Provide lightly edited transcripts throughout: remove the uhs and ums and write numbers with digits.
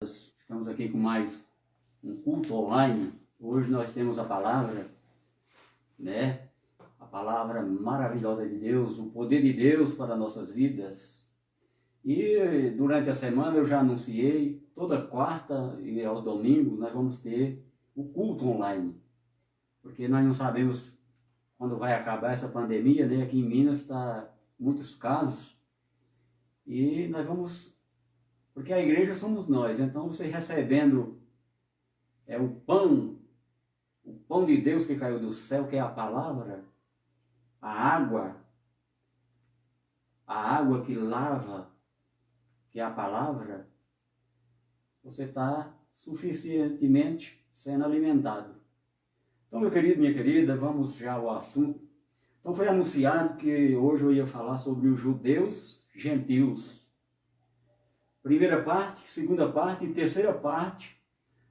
Estamos aqui com mais um culto online. Hoje nós temos a palavra, né? A palavra maravilhosa de Deus, o poder de Deus para nossas vidas. E durante a semana eu já anunciei, toda quarta e aos domingos nós vamos ter o culto online. Porque nós não sabemos quando vai acabar essa pandemia, né? Aqui em Minas está muitos casos. E nós vamos... Porque a igreja somos nós, então você recebendo o pão de Deus que caiu do céu, que é a palavra, a água que lava, que é a palavra, você está suficientemente sendo alimentado. Então, meu querido, minha querida, vamos já ao assunto. Então foi anunciado que hoje eu ia falar sobre os judeus gentios. Primeira parte, segunda parte e terceira parte,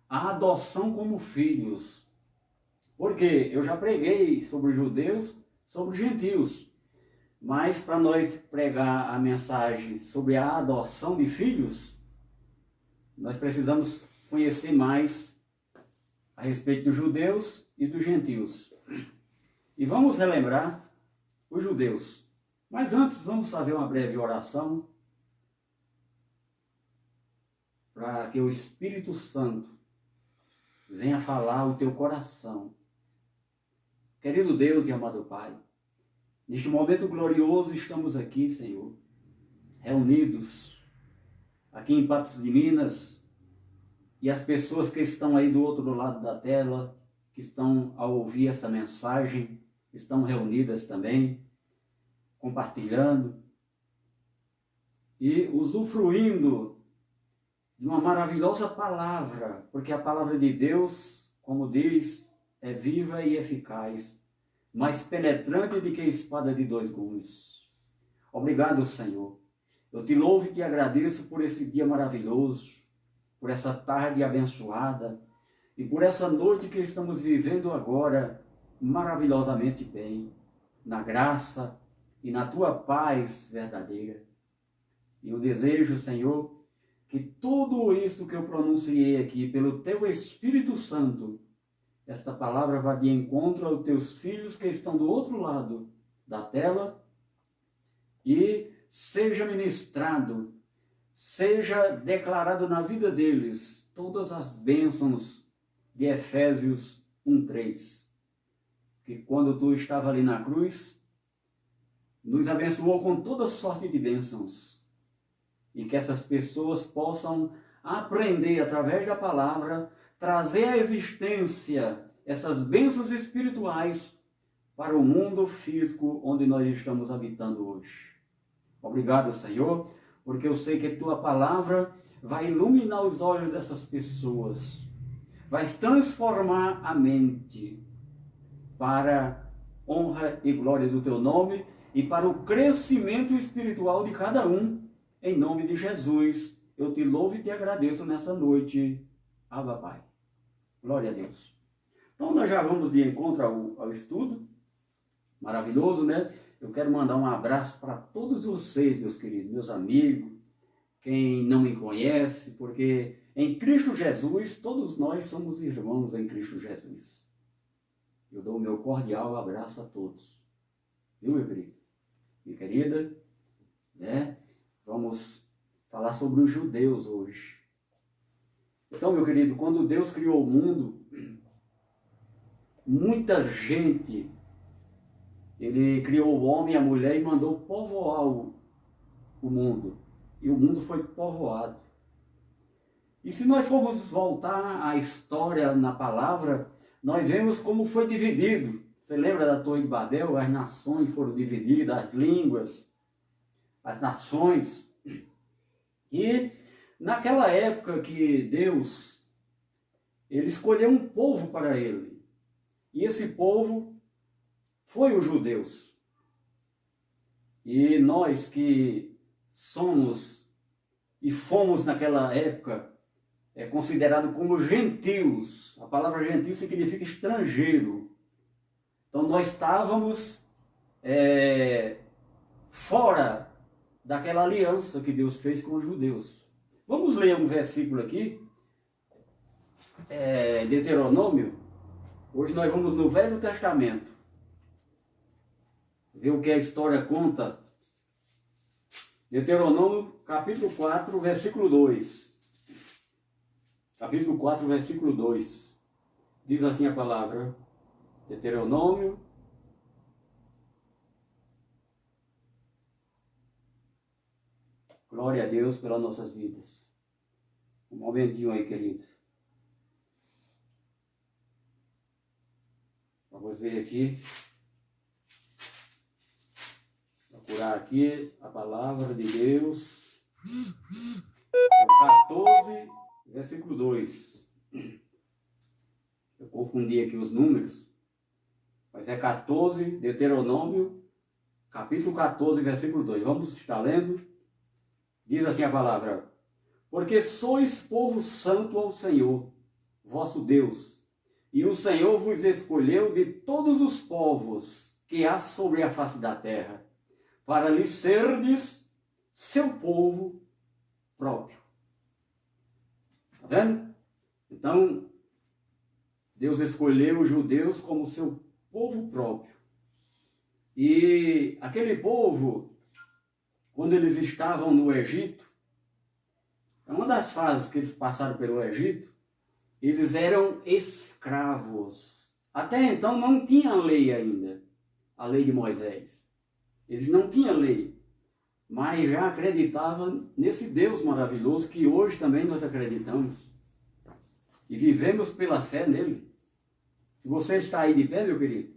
a adoção como filhos. Porque eu já preguei sobre os judeus, sobre os gentios. Mas para nós pregar a mensagem sobre a adoção de filhos, nós precisamos conhecer mais a respeito dos judeus e dos gentios. E vamos relembrar os judeus. Mas antes, vamos fazer uma breve oração para que o Espírito Santo venha falar o teu coração. Querido Deus e amado Pai, neste momento glorioso estamos aqui, Senhor, reunidos aqui em Patos de Minas, e as pessoas que estão aí do outro lado da tela, que estão a ouvir essa mensagem, estão reunidas também, compartilhando e usufruindo de uma maravilhosa palavra, porque a palavra de Deus, como diz, é viva e eficaz, mais penetrante do que a espada de dois gumes. Obrigado, Senhor. Eu te louvo e te agradeço por esse dia maravilhoso, por essa tarde abençoada e por essa noite que estamos vivendo agora maravilhosamente bem, na graça e na tua paz verdadeira. E eu desejo, Senhor, que tudo isto que eu pronunciei aqui, pelo teu Espírito Santo, esta palavra vá de encontro aos teus filhos que estão do outro lado da tela e seja ministrado, seja declarado na vida deles todas as bênçãos de Efésios 1:3. Que quando tu estava ali na cruz, nos abençoou com toda sorte de bênçãos. E que essas pessoas possam aprender através da palavra, trazer à existência essas bênçãos espirituais para o mundo físico onde nós estamos habitando hoje. Obrigado, Senhor, porque eu sei que tua palavra vai iluminar os olhos dessas pessoas, vai transformar a mente para honra e glória do teu nome e para o crescimento espiritual de cada um. Em nome de Jesus, eu te louvo e te agradeço nessa noite. Abba, Pai. Glória a Deus. Então, nós já vamos de encontro ao estudo. Maravilhoso, né? Eu quero mandar um abraço para todos vocês, meus queridos, meus amigos, quem não me conhece, porque em Cristo Jesus, todos nós somos irmãos em Cristo Jesus. Eu dou o meu cordial abraço a todos. Viu, meu querido? Minha querida, né? Vamos falar sobre os judeus hoje. Então, meu querido, quando Deus criou o mundo, muita gente, Ele criou o homem e a mulher e mandou povoar o mundo. E o mundo foi povoado. E se nós formos voltar à história na palavra, nós vemos como foi dividido. Você lembra da Torre de Babel? As nações foram divididas, as línguas, as nações. E naquela época que Deus, Ele escolheu um povo para Ele. E esse povo foi os judeus. E nós que somos e fomos naquela época considerados como gentios. A palavra gentio significa estrangeiro. Então nós estávamos fora daquela aliança que Deus fez com os judeus. Vamos ler um versículo aqui, Deuteronômio. Hoje nós vamos no Velho Testamento, ver o que a história conta. Deuteronômio, capítulo 4, versículo 2. Capítulo 4, versículo 2. Diz assim a palavra. Deuteronômio. Glória a Deus pelas nossas vidas. Um momentinho aí, querido. Vamos ver aqui. Procurar aqui a palavra de Deus. É o 14, versículo 2. Eu confundi aqui os números. Mas é 14, Deuteronômio, capítulo 14, versículo 2. Vamos estar lendo. Diz assim a palavra: porque sois povo santo ao Senhor, vosso Deus, e o Senhor vos escolheu de todos os povos que há sobre a face da terra, para lhe serdes seu povo próprio. Está vendo? Então, Deus escolheu os judeus como seu povo próprio. E aquele povo, quando eles estavam no Egito, é uma das fases que eles passaram pelo Egito, eles eram escravos. Até então não tinha lei ainda, a lei de Moisés. Eles não tinham lei, mas já acreditavam nesse Deus maravilhoso que hoje também nós acreditamos. E vivemos pela fé nele. Se você está aí de pé, meu querido,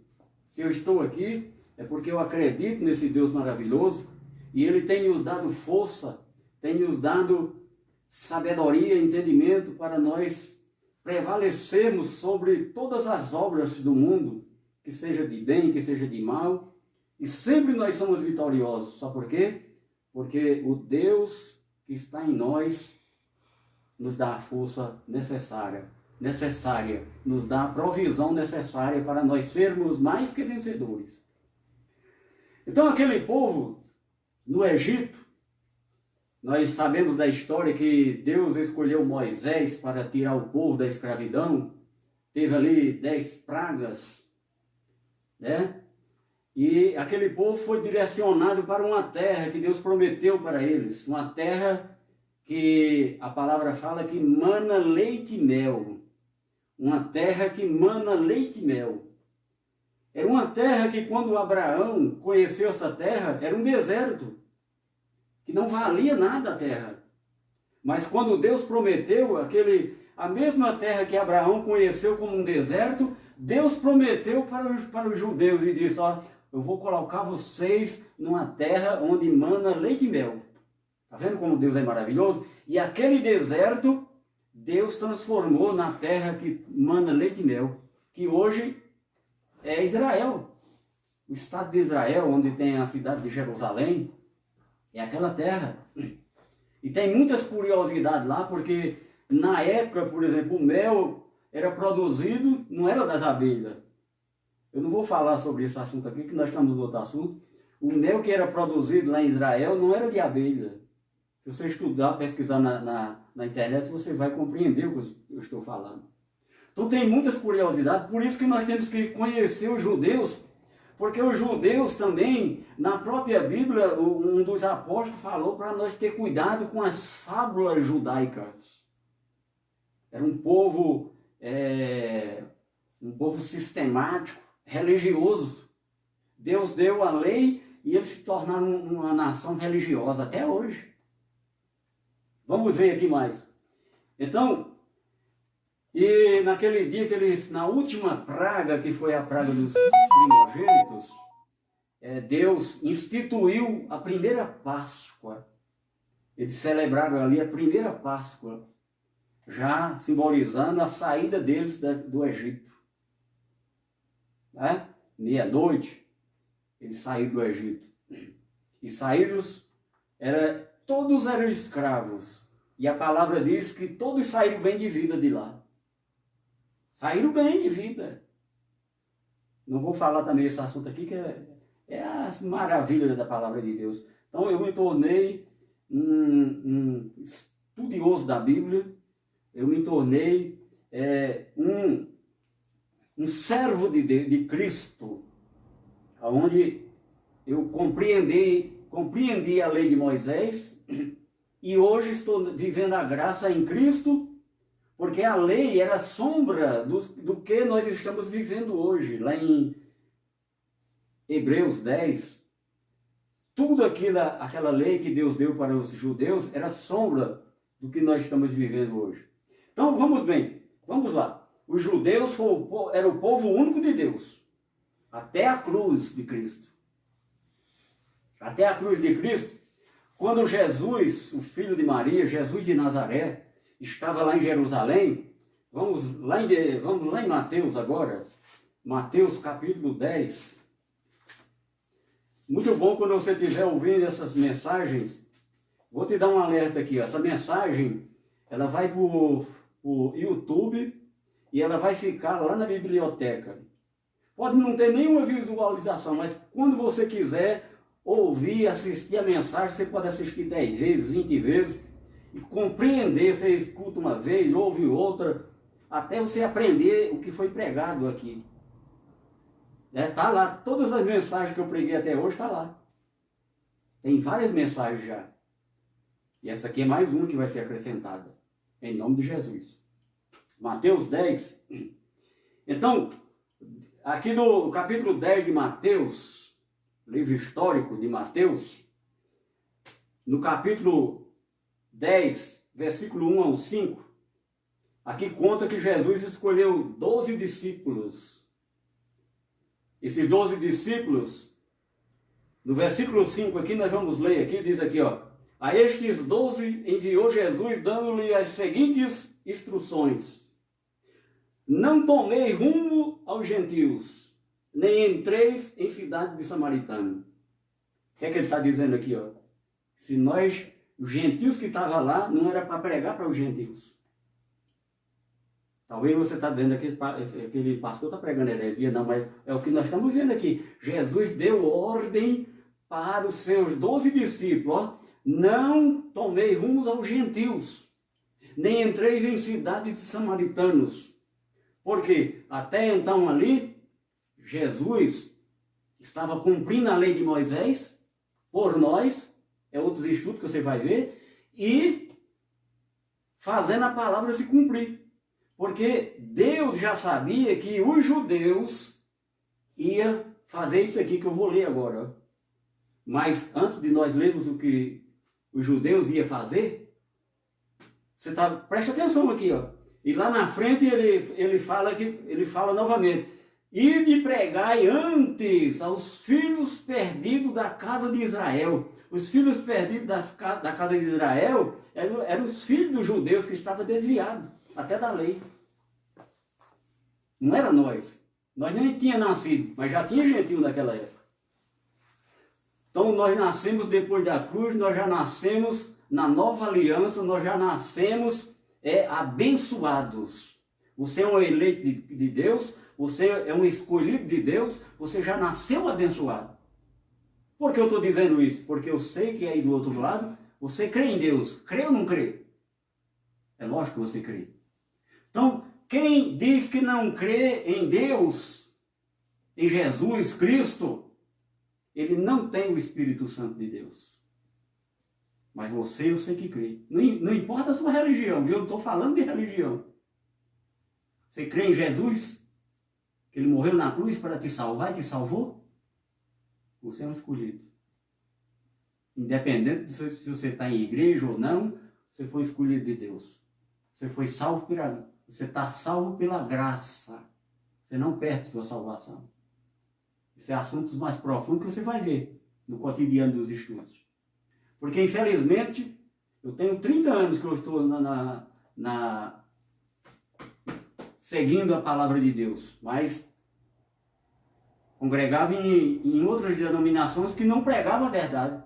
se eu estou aqui, é porque eu acredito nesse Deus maravilhoso e ele tem nos dado força, tem nos dado sabedoria, entendimento para nós prevalecermos sobre todas as obras do mundo, que seja de bem, que seja de mal, e sempre nós somos vitoriosos. Sabe por quê? Porque o Deus que está em nós nos dá a força necessária, nos dá a provisão necessária para nós sermos mais que vencedores. Então aquele povo no Egito, nós sabemos da história que Deus escolheu Moisés para tirar o povo da escravidão. Teve ali 10 pragas, né? E aquele povo foi direcionado para uma terra que Deus prometeu para eles. Uma terra que a palavra fala que mana leite e mel. Uma terra que mana leite e mel. Era uma terra que quando Abraão conheceu essa terra, era um deserto. Que não valia nada a terra. Mas quando Deus prometeu a mesma terra que Abraão conheceu como um deserto, Deus prometeu para os judeus e disse: ó, eu vou colocar vocês numa terra onde mana leite e mel. Está vendo como Deus é maravilhoso? E aquele deserto, Deus transformou na terra que mana leite e mel, que hoje é Israel. O estado de Israel, onde tem a cidade de Jerusalém, é aquela terra. E tem muitas curiosidades lá, porque na época, por exemplo, o mel era produzido, não era das abelhas. Eu não vou falar sobre esse assunto aqui, que nós estamos no outro assunto. O mel que era produzido lá em Israel não era de abelha. Se você estudar, pesquisar na internet, você vai compreender o que eu estou falando. Então tem muitas curiosidades, por isso que nós temos que conhecer os judeus, porque os judeus também, na própria Bíblia, um dos apóstolos falou para nós ter cuidado com as fábulas judaicas. Era um povo sistemático, religioso. Deus deu a lei e eles se tornaram uma nação religiosa até hoje. Vamos ver aqui mais. Então, e naquele dia na última praga, que foi a praga dos primogênitos, Deus instituiu a primeira Páscoa. Eles celebraram ali a primeira Páscoa, já simbolizando a saída deles do Egito. Né? Meia-noite, eles saíram do Egito. E saíram, todos eram escravos. E a palavra diz que todos saíram bem de vida de lá. Saíram bem de vida. Não vou falar também esse assunto aqui, que é as maravilhas da palavra de Deus. Então eu me tornei um estudioso da Bíblia, eu me tornei um servo de Cristo, onde eu compreendi a lei de Moisés e hoje estou vivendo a graça em Cristo, porque a lei era sombra do que nós estamos vivendo hoje. Lá em Hebreus 10, tudo aquela lei que Deus deu para os judeus era sombra do que nós estamos vivendo hoje. Então vamos lá. Os judeus eram o povo único de Deus, até a cruz de Cristo. Até a cruz de Cristo, quando Jesus, o filho de Maria, Jesus de Nazaré, estava lá em Jerusalém. Vamos lá em Mateus agora, Mateus capítulo 10. Muito bom quando você estiver ouvindo essas mensagens. Vou te dar um alerta aqui. Essa mensagem, ela vai para o YouTube e ela vai ficar lá na biblioteca. Pode não ter nenhuma visualização, mas quando você quiser ouvir, assistir a mensagem, você pode assistir 10 vezes, 20 vezes, e compreender. Você escuta uma vez, ouve outra, até você aprender o que foi pregado aqui. Está lá, todas as mensagens que eu preguei até hoje está lá. Tem várias mensagens já. E essa aqui é mais uma que vai ser acrescentada, em nome de Jesus. Mateus 10. Então, aqui no capítulo 10 de Mateus, livro histórico de Mateus, no capítulo 10, versículo 1 ao 5, aqui conta que Jesus escolheu 12 discípulos. Esses 12 discípulos, no versículo 5 aqui, nós vamos ler aqui, diz aqui, ó: a estes 12 enviou Jesus, dando-lhe as seguintes instruções: não tomei rumo aos gentios, nem entreis em cidade de samaritano. O que é que ele está dizendo aqui, ó? Se nós, os gentios que estavam lá, não era para pregar para os gentios. Talvez você está dizendo que aquele pastor está pregando heresia, não, mas é o que nós estamos vendo aqui. Jesus deu ordem para os seus 12 discípulos, ó: não tomei rumos aos gentios, nem entreis em cidade de samaritanos. Porque até então ali, Jesus estava cumprindo a lei de Moisés, por nós, é outros estudos que você vai ver, e fazendo a palavra se cumprir. Porque Deus já sabia que os judeus iam fazer isso aqui que eu vou ler agora. Mas antes de nós lermos o que os judeus iam fazer, presta atenção aqui, ó. E lá na frente ele fala novamente: e de pregai antes aos filhos perdidos da casa de Israel. Os filhos perdidos da casa de Israel eram os filhos dos judeus que estavam desviados, até da lei. Não era nós. Nós nem tínhamos nascido, mas já tinha gentil naquela época. Então nós nascemos depois da cruz, nós já nascemos na nova aliança, nós já nascemos abençoados. Você é um eleito de Deus, você é um escolhido de Deus, você já nasceu abençoado. Por que eu estou dizendo isso? Porque eu sei que aí do outro lado, você crê em Deus. Crê ou não crê? É lógico que você crê. Então, quem diz que não crê em Deus, em Jesus Cristo, ele não tem o Espírito Santo de Deus. Mas você, eu sei que crê. Não importa a sua religião, viu? Eu não estou falando de religião. Você crê em Jesus? Que ele morreu na cruz para te salvar e te salvou? Você é um escolhido. Independente de se você está em igreja ou não, você foi escolhido de Deus. Você foi salvo você está salvo pela graça. Você não perde sua salvação. Isso é assuntos mais profundos que você vai ver no cotidiano dos estudos. Porque, infelizmente, eu tenho 30 anos que eu estou seguindo a palavra de Deus, mas congregava em outras denominações que não pregavam a verdade.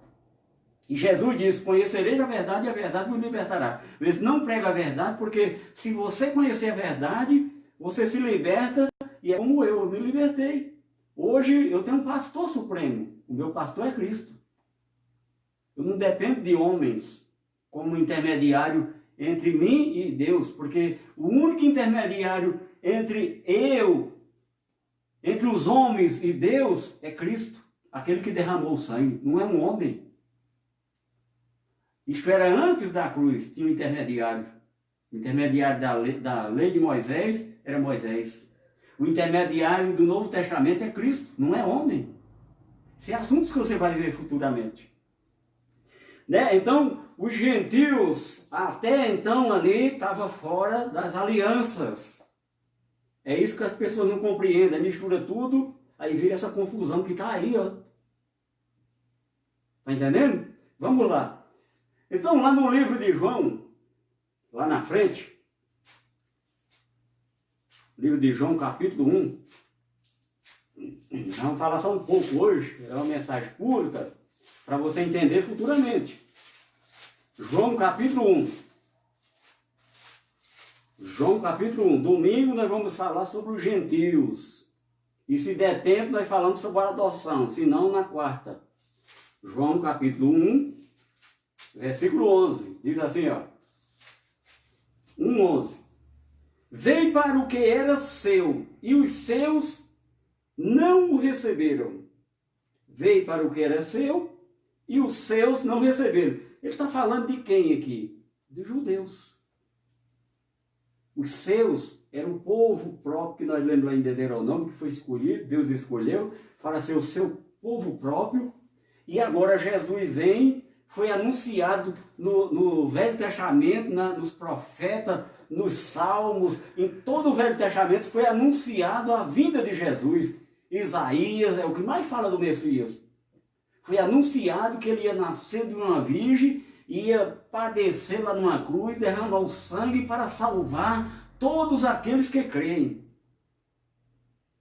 E Jesus disse: conhecereis a verdade e a verdade vos libertará. Eles não pregam a verdade, porque se você conhecer a verdade, você se liberta, e é como eu me libertei. Hoje eu tenho um pastor supremo, o meu pastor é Cristo. Eu não dependo de homens como intermediário entre mim e Deus, porque o único intermediário entre entre os homens e Deus é Cristo, aquele que derramou o sangue, não é um homem. Isto era antes da cruz, tinha um intermediário. O intermediário da lei de Moisés era Moisés. O intermediário do Novo Testamento é Cristo, não é homem. São assuntos que você vai ver futuramente. Né? Então, os gentios, até então ali, estavam fora das alianças. É isso que as pessoas não compreendem, mistura tudo, aí vira essa confusão que está aí, ó. Está entendendo? Vamos lá. Então, lá no livro de João, lá na frente, livro de João, capítulo 1, nós vamos falar só um pouco hoje, é uma mensagem curta, para você entender futuramente. João, capítulo 1. João capítulo 1, domingo nós vamos falar sobre os gentios. E se der tempo nós falamos sobre a adoção, se não na quarta. João capítulo 1, versículo 11, diz assim, ó. 1:11. Veio para o que era seu, e os seus não o receberam. Veio para o que era seu, e os seus não receberam. Ele está falando de quem aqui? Dos judeus. Os seus eram o povo próprio, que nós lemos lá em Deuteronômio, que foi escolhido, Deus escolheu para ser o seu povo próprio. E agora Jesus vem, foi anunciado no Velho Testamento, nos profetas, nos Salmos, em todo o Velho Testamento foi anunciado a vinda de Jesus. Isaías é o que mais fala do Messias. Foi anunciado que ele ia nascer de uma virgem, ia padecer lá numa cruz, derramar o sangue para salvar todos aqueles que creem.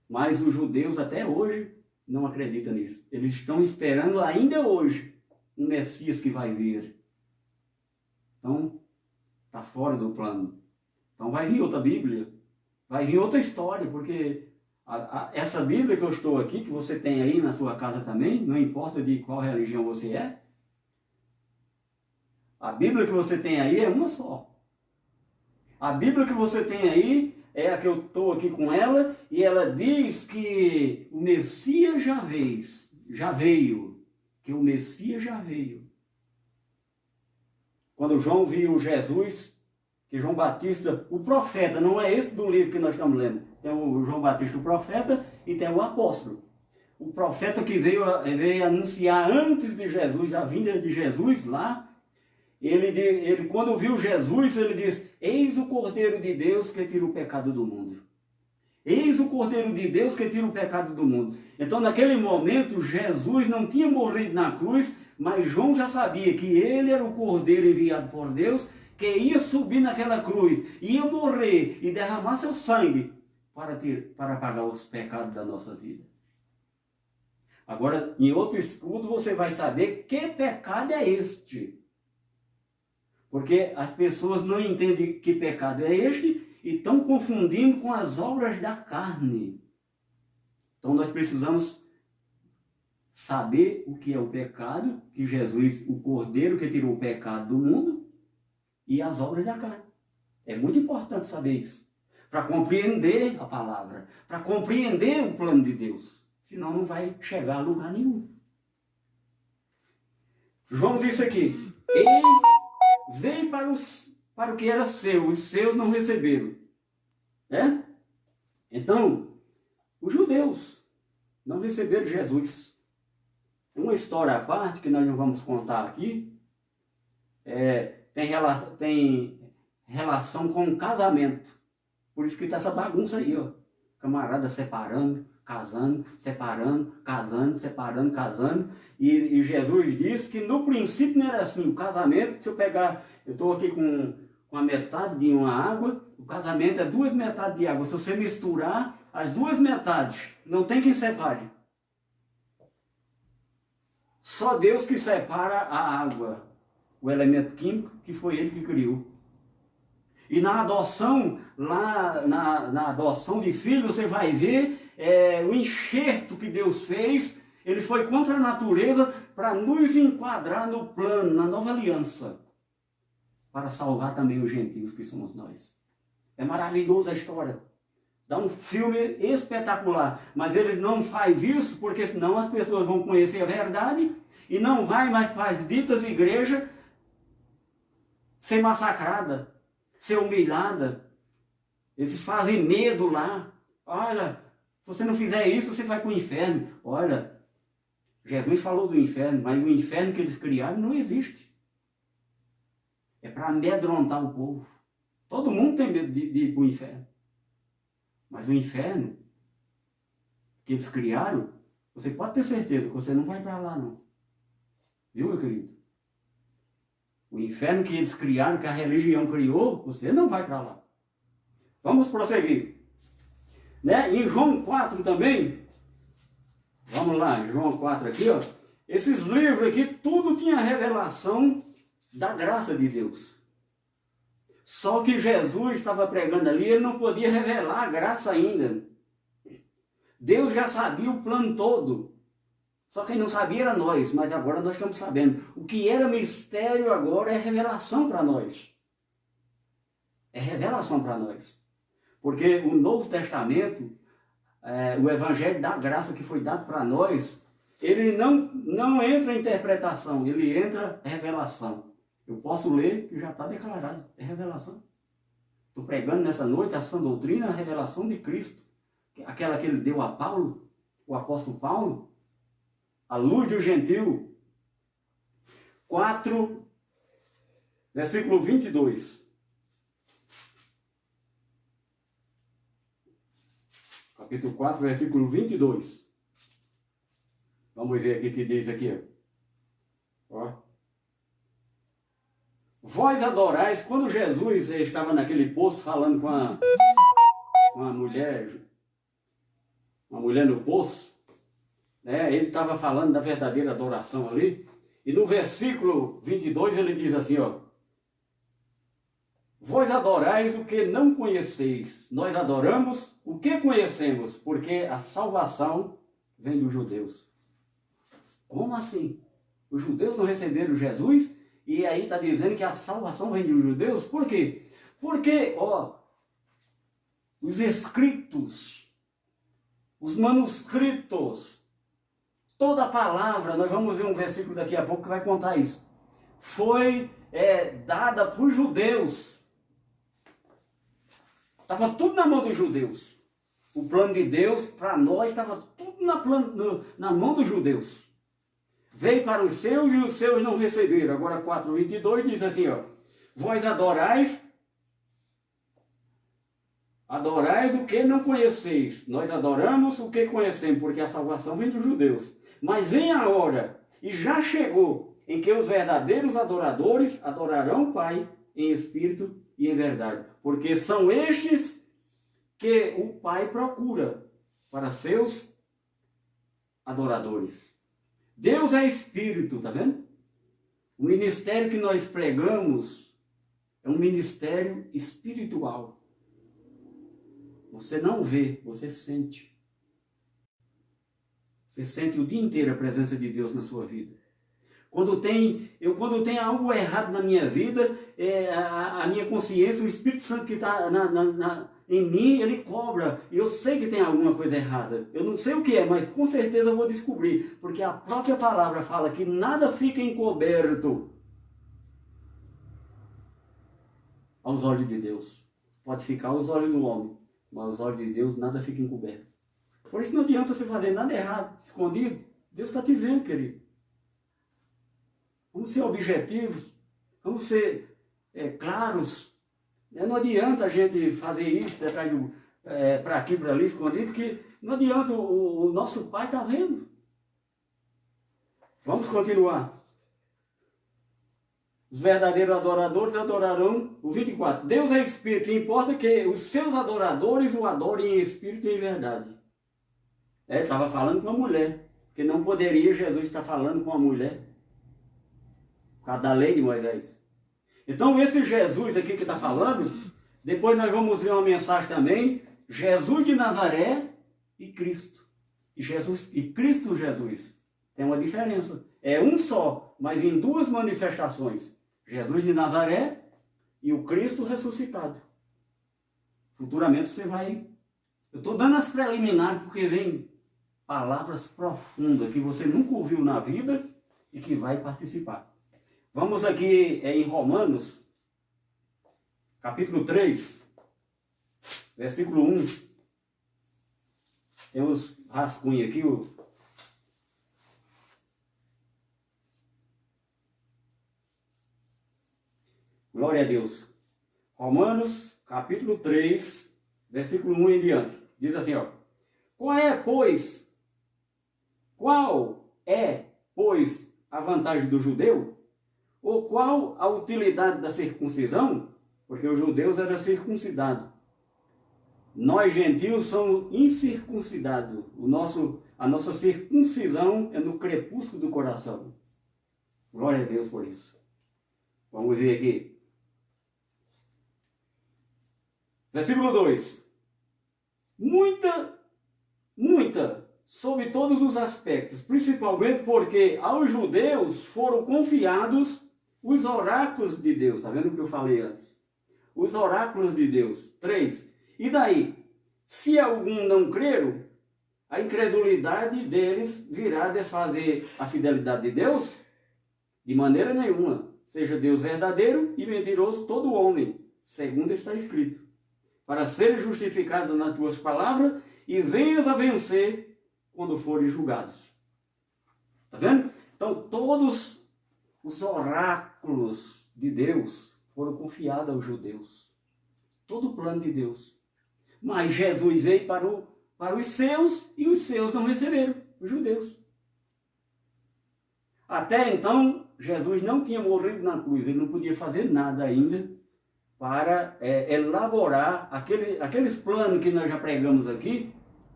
Mas os judeus até hoje não acreditam nisso. Eles estão esperando ainda hoje um Messias que vai vir. Então, está fora do plano. Então vai vir outra Bíblia, vai vir outra história, porque essa Bíblia que eu estou aqui, que você tem aí na sua casa também, não importa de qual religião você é, a Bíblia que você tem aí é uma só. A Bíblia que você tem aí é a que eu estou aqui com ela, e ela diz que o Messias já veio, que o Messias já veio. Quando João viu Jesus, que João Batista, o profeta, não é esse do livro que nós estamos lendo, tem o João Batista, o profeta, e tem o apóstolo. O profeta que veio anunciar antes de Jesus, a vinda de Jesus lá, ele quando viu Jesus, ele diz: eis o Cordeiro de Deus que tira o pecado do mundo. Eis o Cordeiro de Deus que tira o pecado do mundo. Então, naquele momento, Jesus não tinha morrido na cruz, mas João já sabia que ele era o Cordeiro enviado por Deus, que ia subir naquela cruz, ia morrer e derramar seu sangue para pagar os pecados da nossa vida. Agora, em outro estudo, você vai saber que pecado é este. Porque as pessoas não entendem que pecado é este e estão confundindo com as obras da carne. Então nós precisamos saber o que é o pecado, que Jesus, o Cordeiro que tirou o pecado do mundo, e as obras da carne. É muito importante saber isso, para compreender a palavra, para compreender o plano de Deus. Senão não vai chegar a lugar nenhum. João disse aqui: eis, veio para o que era seu, os seus não receberam. É? Então, os judeus não receberam Jesus. Uma história à parte, que nós não vamos contar aqui, tem relação com o casamento. Por isso que está essa bagunça aí, ó. Camarada separando, casando, separando, casando, separando, casando. E Jesus disse que no princípio não era assim. O casamento, se eu pegar, eu estou aqui com a metade de uma água, o casamento é 2 metades de água. Se você misturar as 2 metades, não tem quem separe. Só Deus que separa a água, o elemento químico, que foi Ele que criou. E na adoção, lá na adoção de filhos, você vai ver o enxerto que Deus fez. Ele foi contra a natureza para nos enquadrar no plano, na nova aliança. para salvar também os gentios que somos nós. É maravilhosa a história. Dá um filme espetacular. Mas eles não fazem isso porque senão as pessoas vão conhecer a verdade e não vai mais para as ditas igrejas ser massacrada, ser humilhada. Eles fazem medo lá. Olha, se você não fizer isso, você vai para o inferno. Olha, Jesus falou do inferno, mas o inferno que eles criaram não existe. É para amedrontar o povo. Todo mundo tem medo de ir para o inferno. Mas o inferno que eles criaram, você pode ter certeza que você não vai para lá, não. Viu, meu querido? O inferno que eles criaram, que a religião criou, você não vai para lá. Vamos prosseguir. Né? Em João 4 também, vamos lá, João 4 aqui, ó. Esses livros aqui, tudo tinha revelação da graça de Deus. Só que Jesus estava pregando ali, ele não podia revelar a graça ainda. Deus já sabia o plano todo. Só quem não sabia era nós, mas agora nós estamos sabendo. O que era mistério agora é revelação para nós. É revelação para nós. Porque o Novo Testamento, o Evangelho da graça que foi dado para nós, ele não entra em interpretação, ele entra em revelação. Eu posso ler que já está declarado, é revelação. Estou pregando nessa noite a sã doutrina, a revelação de Cristo. Aquela que ele deu a Paulo, o apóstolo Paulo, a luz do gentil. 4, versículo 22. Capítulo 4, versículo 22. Vamos ver aqui o que diz aqui. Ó. Vós adorais, quando Jesus estava naquele poço falando com a mulher no poço, né, ele estava falando da verdadeira adoração ali, e no versículo 22 ele diz assim, ó, vós adorais o que não conheceis, nós adoramos o que conhecemos, porque a salvação vem dos judeus. Como assim? Os judeus não receberam Jesus? E aí está dizendo que a salvação vem dos judeus? Por quê? Porque, ó, os escritos, os manuscritos, toda a palavra, nós vamos ver um versículo daqui a pouco que vai contar isso, foi dada para os judeus. Estava tudo na mão dos judeus. O plano de Deus, para nós, estava tudo na mão dos judeus. Veio para os seus e os seus não receberam. Agora 4:22 diz assim, ó. Vós adorais o que não conheceis. Nós adoramos o que conhecemos, porque a salvação vem dos judeus. Mas vem a hora, e já chegou, em que os verdadeiros adoradores adorarão o Pai em espírito e em verdade. Porque são estes que o Pai procura para seus adoradores. Deus é espírito, tá vendo? O ministério que nós pregamos é um ministério espiritual. Você não vê, você sente. Você sente o dia inteiro a presença de Deus na sua vida. Quando tem algo errado na minha vida, a minha consciência, o Espírito Santo que está em mim, ele cobra. E eu sei que tem alguma coisa errada. Eu não sei o que é, mas com certeza eu vou descobrir. Porque a própria palavra fala que nada fica encoberto aos olhos de Deus. Pode ficar aos olhos do homem, mas aos olhos de Deus nada fica encoberto. Por isso não adianta você fazer nada errado, escondido. Deus está te vendo, querido. Vamos ser objetivos, vamos ser claros. Não adianta a gente fazer isso para aqui, para ali, escondido, porque não adianta, o nosso Pai está vendo. Vamos continuar. Os verdadeiros adoradores adorarão, o 24. Deus é Espírito, e importa que os seus adoradores o adorem em Espírito e em verdade. Ele estava falando com uma mulher, porque não poderia Jesus estar falando com uma mulher. Por causa da lei de Moisés. Então esse Jesus aqui que está falando, depois nós vamos ver uma mensagem também, Jesus de Nazaré e Cristo. E Cristo Jesus. Tem uma diferença. É um só, mas em duas manifestações. Jesus de Nazaré e o Cristo ressuscitado. Futuramente você vai... Eu estou dando as preliminares porque vem palavras profundas que você nunca ouviu na vida e que vai participar. Vamos aqui em Romanos, capítulo 3, versículo 1. Tem os rascunhos aqui, Glória a Deus. Romanos, capítulo 3, versículo 1 em diante. Diz assim, ó. Qual é, pois, a vantagem do judeu? Ou qual a utilidade da circuncisão? Porque os judeus eram circuncidados. Nós, gentios, somos incircuncidados. A nossa circuncisão é no crepúsculo do coração. Glória a Deus por isso. Vamos ver aqui. Versículo 2. Muita, sobre todos os aspectos, principalmente porque aos judeus foram confiados os oráculos de Deus. Está vendo o que eu falei antes? Os oráculos de Deus. 3. E daí? Se algum não crer, a incredulidade deles virá desfazer a fidelidade de Deus? De maneira nenhuma. Seja Deus verdadeiro e mentiroso todo homem, segundo está escrito. Para serem justificados nas tuas palavras e venhas a vencer quando forem julgados. Está vendo? Então, todos os oráculos de Deus foram confiados aos judeus. Todo o plano de Deus. Mas Jesus veio para os seus e os seus não receberam, os judeus. Até então, Jesus não tinha morrido na cruz, ele não podia fazer nada ainda para elaborar aqueles planos que nós já pregamos aqui.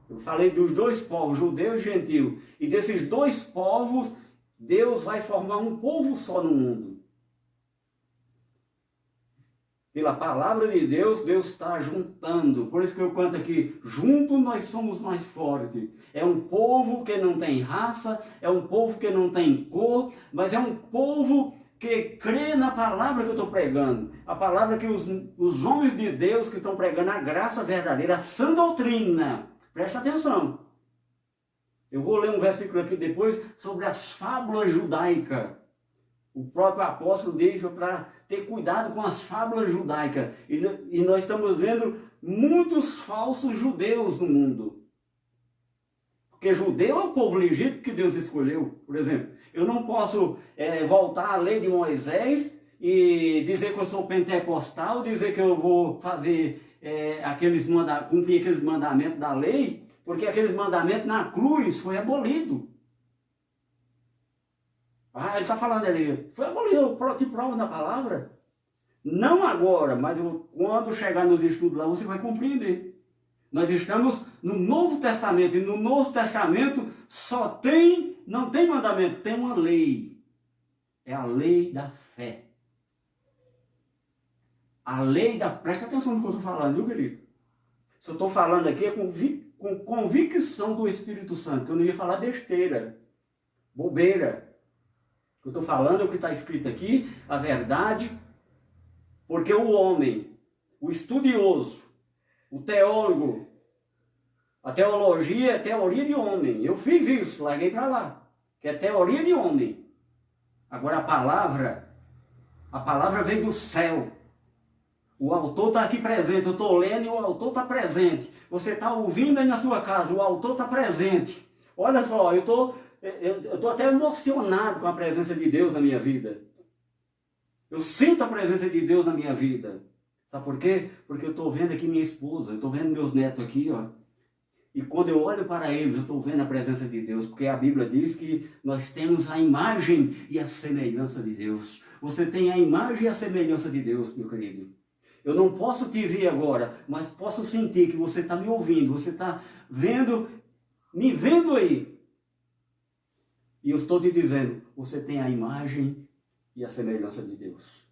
Eu falei dos dois povos, judeu e gentil. E desses dois povos, Deus vai formar um povo só no mundo. Pela palavra de Deus, Deus está juntando. Por isso que eu canto aqui, juntos nós somos mais fortes. É um povo que não tem raça, é um povo que não tem cor, mas é um povo que crê na palavra que eu estou pregando. A palavra que os homens de Deus que estão pregando a graça verdadeira, a sã doutrina. Presta atenção. Eu vou ler um versículo aqui depois sobre as fábulas judaicas. O próprio apóstolo diz para ter cuidado com as fábulas judaicas. E nós estamos vendo muitos falsos judeus no mundo. Porque judeu é o povo legítimo que Deus escolheu. Por exemplo, eu não posso voltar à lei de Moisés e dizer que eu sou pentecostal, dizer que eu vou fazer cumprir aqueles mandamentos da lei, porque aqueles mandamentos na cruz foi abolido. Ah, ele está falando ali, foi abolido, eu te provo na palavra. Não agora, mas quando chegar nos estudos lá, você vai compreender. Nós estamos no Novo Testamento, e no Novo Testamento não tem mandamento, tem uma lei. É a lei da fé. A lei da... Presta atenção no que eu estou falando, viu, querido? Se eu estou falando aqui é com convicção do Espírito Santo. Eu não ia falar besteira, bobeira. O que eu estou falando é o que está escrito aqui, a verdade, porque o homem, o estudioso, o teólogo, a teologia é teoria de homem. Eu fiz isso, larguei para lá, que é teoria de homem. Agora a palavra vem do céu. O autor está aqui presente, eu estou lendo e o autor está presente. Você está ouvindo aí na sua casa, o autor está presente. Olha só, eu estou até emocionado com a presença de Deus na minha vida. Eu sinto a presença de Deus na minha vida. Sabe por quê? Porque eu estou vendo aqui minha esposa, eu estou vendo meus netos aqui, ó. E quando eu olho para eles, eu estou vendo a presença de Deus, porque a Bíblia diz que nós temos a imagem e a semelhança de Deus. Você tem a imagem e a semelhança de Deus, meu querido. Eu não posso te ver agora, mas posso sentir que você está me ouvindo, você está me vendo aí. E eu estou te dizendo, você tem a imagem e a semelhança de Deus.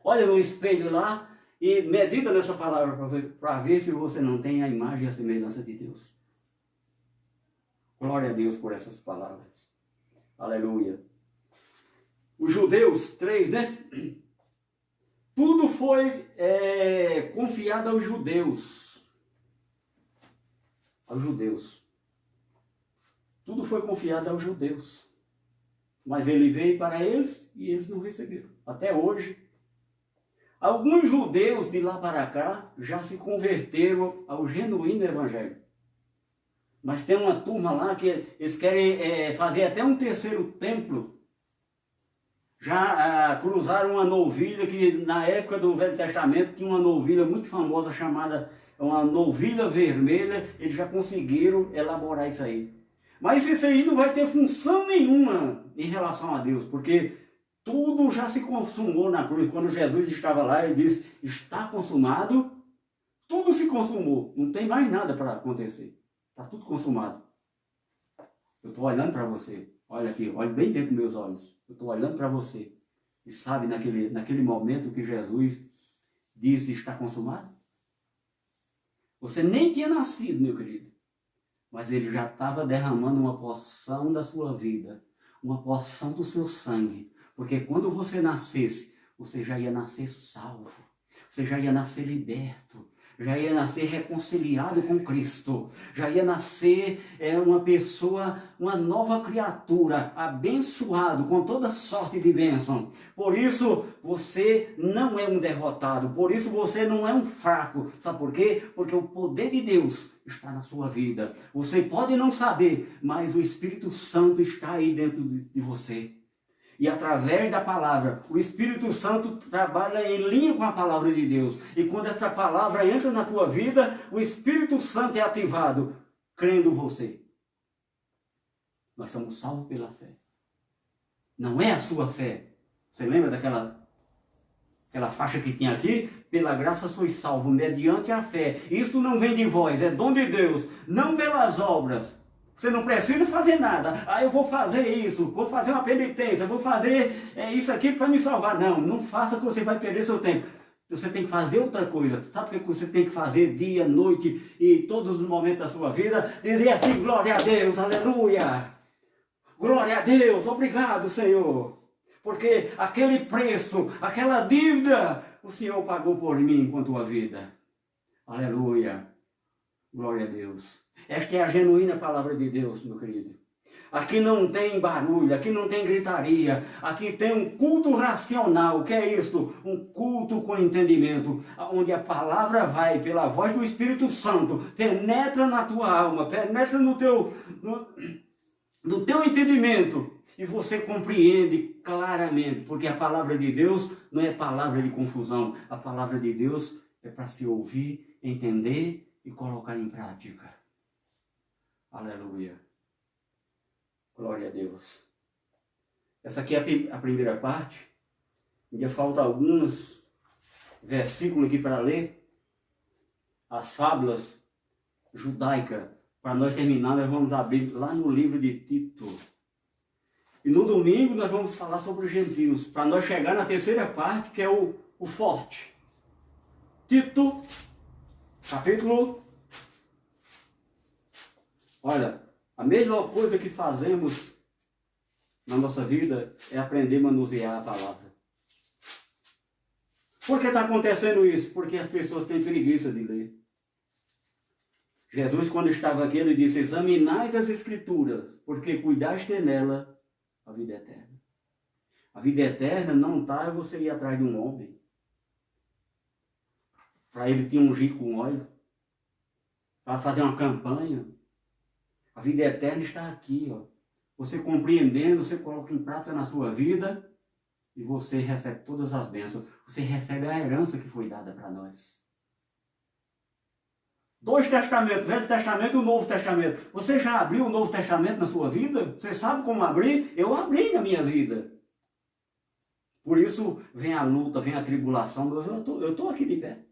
Olha no espelho lá e medita nessa palavra para ver se você não tem a imagem e a semelhança de Deus. Glória a Deus por essas palavras. Aleluia. Os judeus, 3, né? Tudo foi confiado aos judeus. Aos judeus. Tudo foi confiado aos judeus. Mas ele veio para eles e eles não receberam. Até hoje, alguns judeus de lá para cá já se converteram ao genuíno evangelho. Mas tem uma turma lá que eles querem fazer até um terceiro templo. Já cruzaram uma novilha que na época do Velho Testamento tinha uma novilha muito famosa chamada uma novilha vermelha. Eles já conseguiram elaborar isso aí. Mas isso aí não vai ter função nenhuma em relação a Deus, porque tudo já se consumou na cruz. Quando Jesus estava lá, ele disse, está consumado, tudo se consumou, não tem mais nada para acontecer, está tudo consumado. Eu estou olhando para você, olha aqui, olha bem dentro dos meus olhos, eu estou olhando para você, e sabe naquele momento que Jesus disse, está consumado? Você nem tinha nascido, meu querido, mas ele já estava derramando uma porção da sua vida, uma porção do seu sangue, porque quando você nascesse, você já ia nascer salvo, você já ia nascer liberto, já ia nascer reconciliado com Cristo, já ia nascer uma pessoa, uma nova criatura, abençoado com toda sorte de bênção. Por isso você não é um derrotado, por isso você não é um fraco. Sabe por quê? Porque o poder de Deus está na sua vida. Você pode não saber, mas o Espírito Santo está aí dentro de você. E através da palavra, o Espírito Santo trabalha em linha com a palavra de Deus. E quando essa palavra entra na tua vida, o Espírito Santo é ativado, crendo você. Nós somos salvos pela fé. Não é a sua fé. Você lembra daquela faixa que tinha aqui? Pela graça sois salvos, mediante a fé. Isto não vem de vós, é dom de Deus, não pelas obras. Você não precisa fazer nada. Eu vou fazer isso, vou fazer uma penitência, vou fazer isso aqui para me salvar. Não, não faça que você vai perder seu tempo. Você tem que fazer outra coisa. Sabe o que você tem que fazer dia, noite e todos os momentos da sua vida? Dizer assim, glória a Deus, aleluia. Glória a Deus, obrigado, Senhor. Porque aquele preço, aquela dívida, o Senhor pagou por mim com a tua vida. Aleluia. Glória a Deus. Esta é a genuína palavra de Deus, meu querido. Aqui não tem barulho, aqui não tem gritaria, aqui tem um culto racional. O que é isso? Um culto com entendimento, onde a palavra vai pela voz do Espírito Santo, penetra na tua alma, penetra no teu entendimento, e você compreende claramente, porque a palavra de Deus não é palavra de confusão, a palavra de Deus é para se ouvir, entender e colocar em prática. Aleluia. Glória a Deus. Essa aqui é a primeira parte. Ainda falta alguns versículos aqui para ler. As fábulas judaicas. Para nós terminar, nós vamos abrir lá no livro de Tito. E no domingo nós vamos falar sobre os gentios. Para nós chegar na terceira parte, que é o forte. Tito, capítulo... Olha, a mesma coisa que fazemos na nossa vida é aprender a manusear a palavra. Por que está acontecendo isso? Porque as pessoas têm preguiça de ler. Jesus, quando estava aqui, ele disse, examinais as Escrituras, porque cuidaste nela a vida eterna. A vida eterna não está você ir atrás de um homem, para ele te ungir com óleo, para fazer uma campanha. A vida eterna está aqui, ó. Você compreendendo, você coloca em prática na sua vida e você recebe todas as bênçãos. Você recebe a herança que foi dada para nós. 2 testamentos, Velho Testamento e o Novo Testamento. Você já abriu o Novo Testamento na sua vida? Você sabe como abrir? Eu abri na minha vida. Por isso vem a luta, vem a tribulação, eu estou aqui de pé.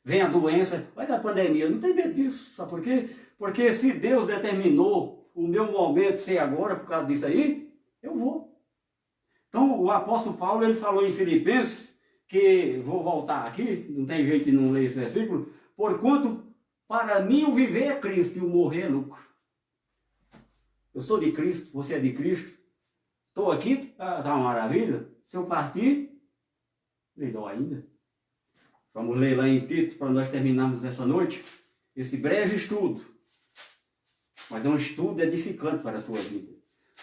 Vem a doença, vai da pandemia, não tem medo disso, sabe por quê? Porque se Deus determinou o meu momento ser agora, por causa disso aí, eu vou. Então o apóstolo Paulo, ele falou em Filipenses, que, vou voltar aqui, não tem jeito de não ler esse versículo, porquanto para mim o viver é Cristo e o morrer é lucro. Eu sou de Cristo, você é de Cristo, estou aqui, está uma maravilha, se eu partir, Melhor ainda. Vamos ler lá em Tito, para nós terminarmos nessa noite, esse breve estudo. Mas é um estudo edificante para a sua vida.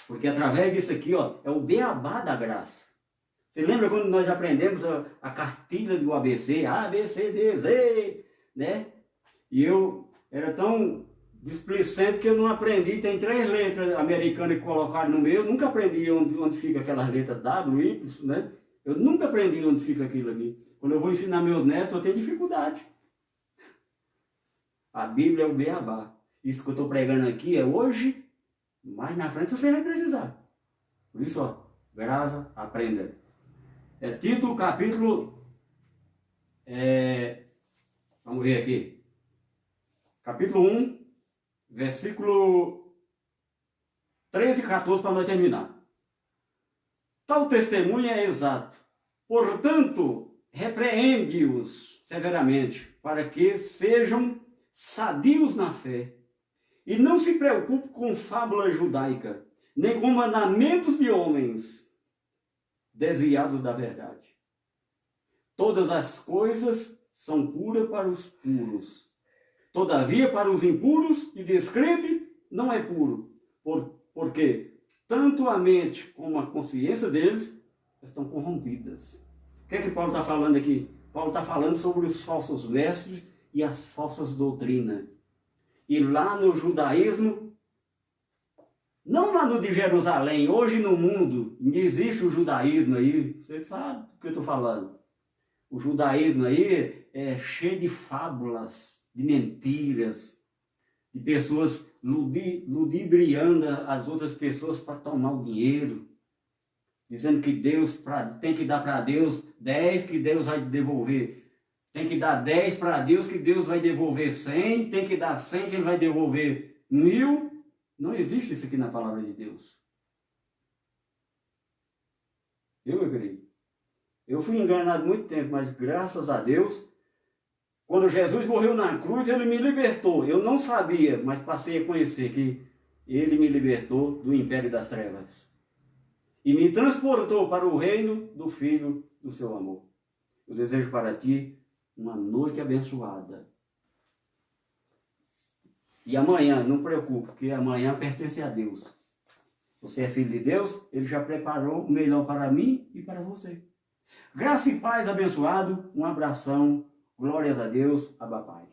Porque através disso aqui, ó, é o beabá da graça. Você lembra quando nós aprendemos a cartilha do ABC? A, B, C, D, Z, né? E eu era tão displicente que eu não aprendi. Tem 3 letras americanas que colocaram no meio. Eu nunca aprendi onde fica aquelas letras W, Y, né? Eu nunca aprendi onde fica aquilo ali. Quando eu vou ensinar meus netos, eu tenho dificuldade. A Bíblia é o beabá. Isso que eu estou pregando aqui é hoje, mais na frente você vai precisar. Por isso, ó, grava, aprenda. É Tito, capítulo... vamos ver aqui. Capítulo 1, versículo 13 e 14 para nós terminar. Tal testemunho é exato. Portanto, repreende-os severamente, para que sejam sadios na fé. E não se preocupe com fábula judaica, nem com mandamentos de homens desviados da verdade. Todas as coisas são puras para os puros. Todavia, para os impuros e descrente, não é puro. Porque tanto a mente como a consciência deles estão corrompidas. O que é que Paulo está falando aqui? Paulo está falando sobre os falsos mestres e as falsas doutrinas. E lá no judaísmo, não lá no de Jerusalém, hoje no mundo, existe o judaísmo aí, você sabe do que eu estou falando. O judaísmo aí é cheio de fábulas, de mentiras, de pessoas ludibriando as outras pessoas para tomar o dinheiro, dizendo que Deus tem que dar para Deus 10 que Deus vai devolver. Tem que dar 10 para Deus que Deus vai devolver 100, tem que dar 100 que Ele vai devolver 1000. Não existe isso aqui na palavra de Deus. Meu querido, eu fui enganado muito tempo, mas graças a Deus, quando Jesus morreu na cruz, Ele me libertou. Eu não sabia, mas passei a conhecer que Ele me libertou do império das trevas. E me transportou para o reino do Filho do seu amor. Eu desejo para ti uma noite abençoada. E amanhã, não preocupe, porque amanhã pertence a Deus. Você é filho de Deus, Ele já preparou o melhor para mim e para você. Graça e paz abençoado, um abração, glórias a Deus, Abba Pai.